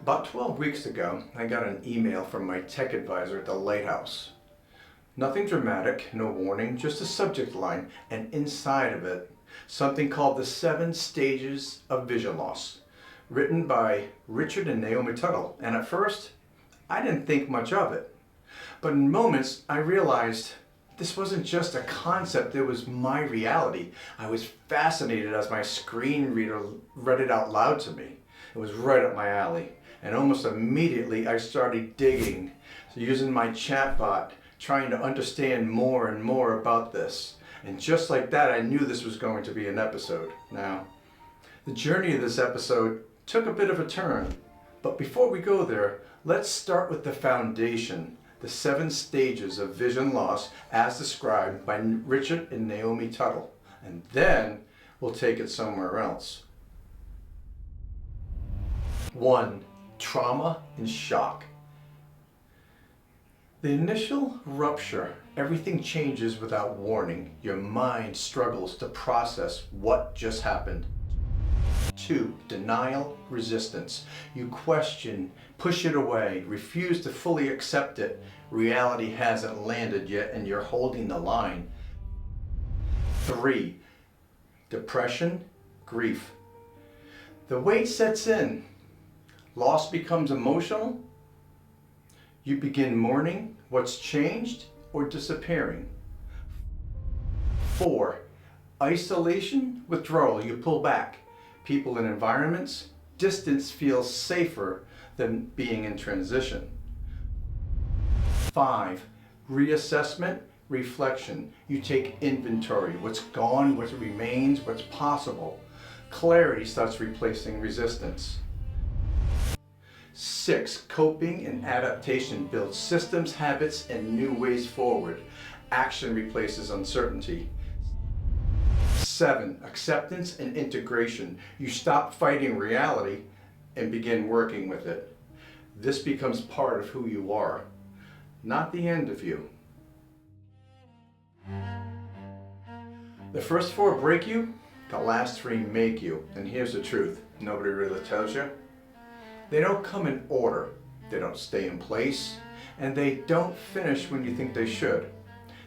About 12 weeks ago, I got an email from my tech advisor at the lighthouse. Nothing dramatic, no warning, just a subject line, and inside of it, something called the 7 Stages of Vision Loss, written by Richard and Naomi Tuttle. And at first, I didn't think much of it. But in moments, I realized this wasn't just a concept, it was my reality. I was fascinated as my screen reader read it out loud to me. It was right up my alley. And almost immediately I started digging, using my chatbot, trying to understand more and more about this. And just like that, I knew this was going to be an episode. Now, the journey of this episode took a bit of a turn. But before we go there, let's start with the foundation, the 7 stages of vision loss as described by Richard and Naomi Tuttle. And then we'll take it somewhere else. 1. Trauma and shock. The initial rupture, everything changes without warning. Your mind struggles to process what just happened. 2. Denial, resistance. You question, push it away, refuse to fully accept it. Reality hasn't landed yet and you're holding the line. 3. Depression, grief. The weight sets in. Loss becomes emotional. You begin mourning what's changed or disappearing. 4. Isolation, withdrawal. You pull back. People and environments, distance feels safer than being in transition. 5. Reassessment, reflection. You take inventory. What's gone, what remains, what's possible. Clarity starts replacing resistance. 6. Coping and adaptation builds systems, habits, and new ways forward. Action replaces uncertainty. 7. Acceptance and integration. You stop fighting reality and begin working with it. This becomes part of who you are, not the end of you. The first 4 break you, the last 3 make you. And here's the truth, nobody really tells you. They don't come in order, they don't stay in place, and they don't finish when you think they should.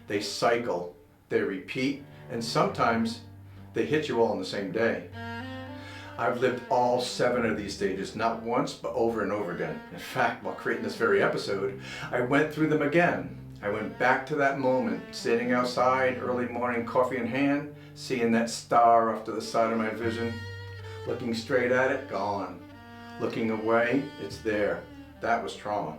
They cycle, they repeat, and sometimes they hit you all on the same day. I've lived all 7 of these stages, not once, but over and over again. In fact, while creating this very episode, I went through them again. I went back to that moment, standing outside, early morning, coffee in hand, seeing that star off to the side of my vision, looking straight at it, gone. Looking away, it's there. That was trauma.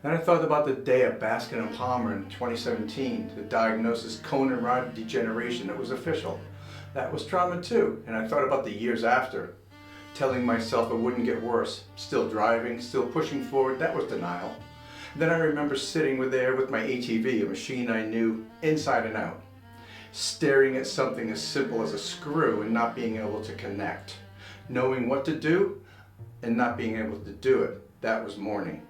Then I thought about the day of Baskin and Palmer in 2017, the diagnosis Conan rod degeneration. It was official. That was trauma too. And I thought about the years after, telling myself it wouldn't get worse. Still driving, still pushing forward. That was denial. Then I remember sitting there with my ATV, a machine I knew inside and out, staring at something as simple as a screw and not being able to connect, knowing what to do and not being able to do it. That was mourning.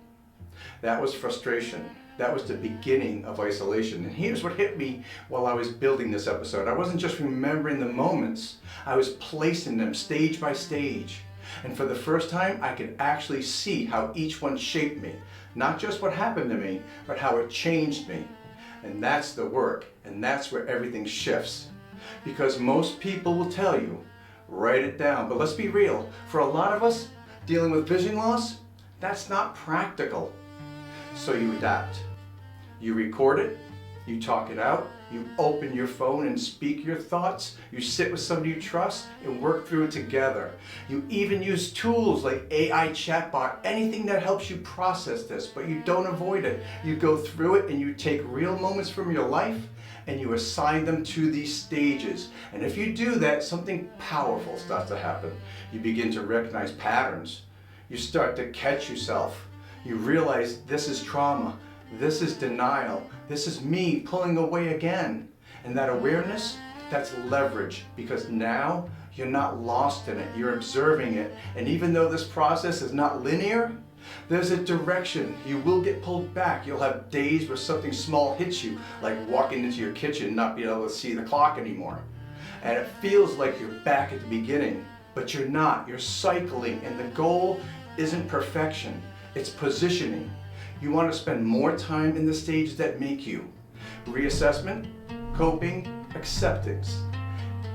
That was frustration. That was the beginning of isolation. And here's what hit me while I was building this episode. I wasn't just remembering the moments, I was placing them stage by stage. And for the first time, I could actually see how each one shaped me. Not just what happened to me, but how it changed me. And that's the work, and that's where everything shifts. Because most people will tell you, write it down. But let's be real, for a lot of us, dealing with vision loss, that's not practical. So you adapt. You record it, you talk it out, you open your phone and speak your thoughts, you sit with somebody you trust and work through it together. You even use tools like AI chatbot, anything that helps you process this, but you don't avoid it. You go through it and you take real moments from your life and you assign them to these stages. And if you do that, something powerful starts to happen. You begin to recognize patterns. You start to catch yourself. You realize this is trauma. This is denial. This is me pulling away again. And that awareness, that's leverage, because now you're not lost in it. You're observing it. And even though this process is not linear, there's a direction. You will get pulled back. You'll have days where something small hits you, like walking into your kitchen and not being able to see the clock anymore. And it feels like you're back at the beginning, but you're not. You're cycling, and the goal isn't perfection, it's positioning. You want to spend more time in the stages that make you. Reassessment, coping, acceptance.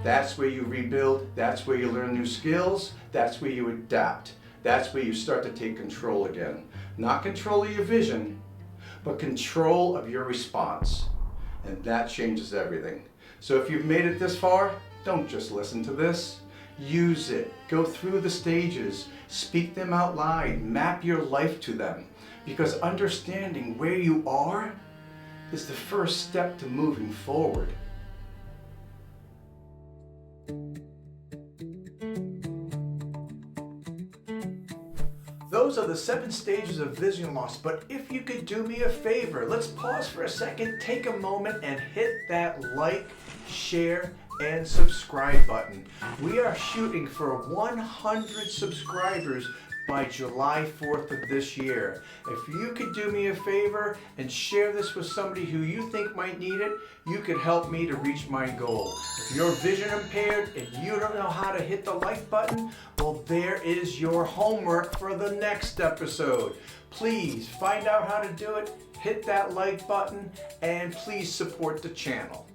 That's where you rebuild, that's where you learn new skills, that's where you adapt. That's where you start to take control again. Not control of your vision, but control of your response. And that changes everything. So if you've made it this far, don't just listen to this. Use it. Go through the stages. Speak them out loud. Map your life to them. Because understanding where you are is the first step to moving forward. Those are the 7 stages of vision loss, but if you could do me a favor, let's pause for a second, take a moment and hit that like, share, and subscribe button. We are shooting for 100 subscribers by July 4th of this year. If you could do me a favor and share this with somebody who you think might need it, you could help me to reach my goal. If you're vision impaired and you don't know how to hit the like button, well, there is your homework for the next episode. Please find out how to do it, hit that like button, and please support the channel.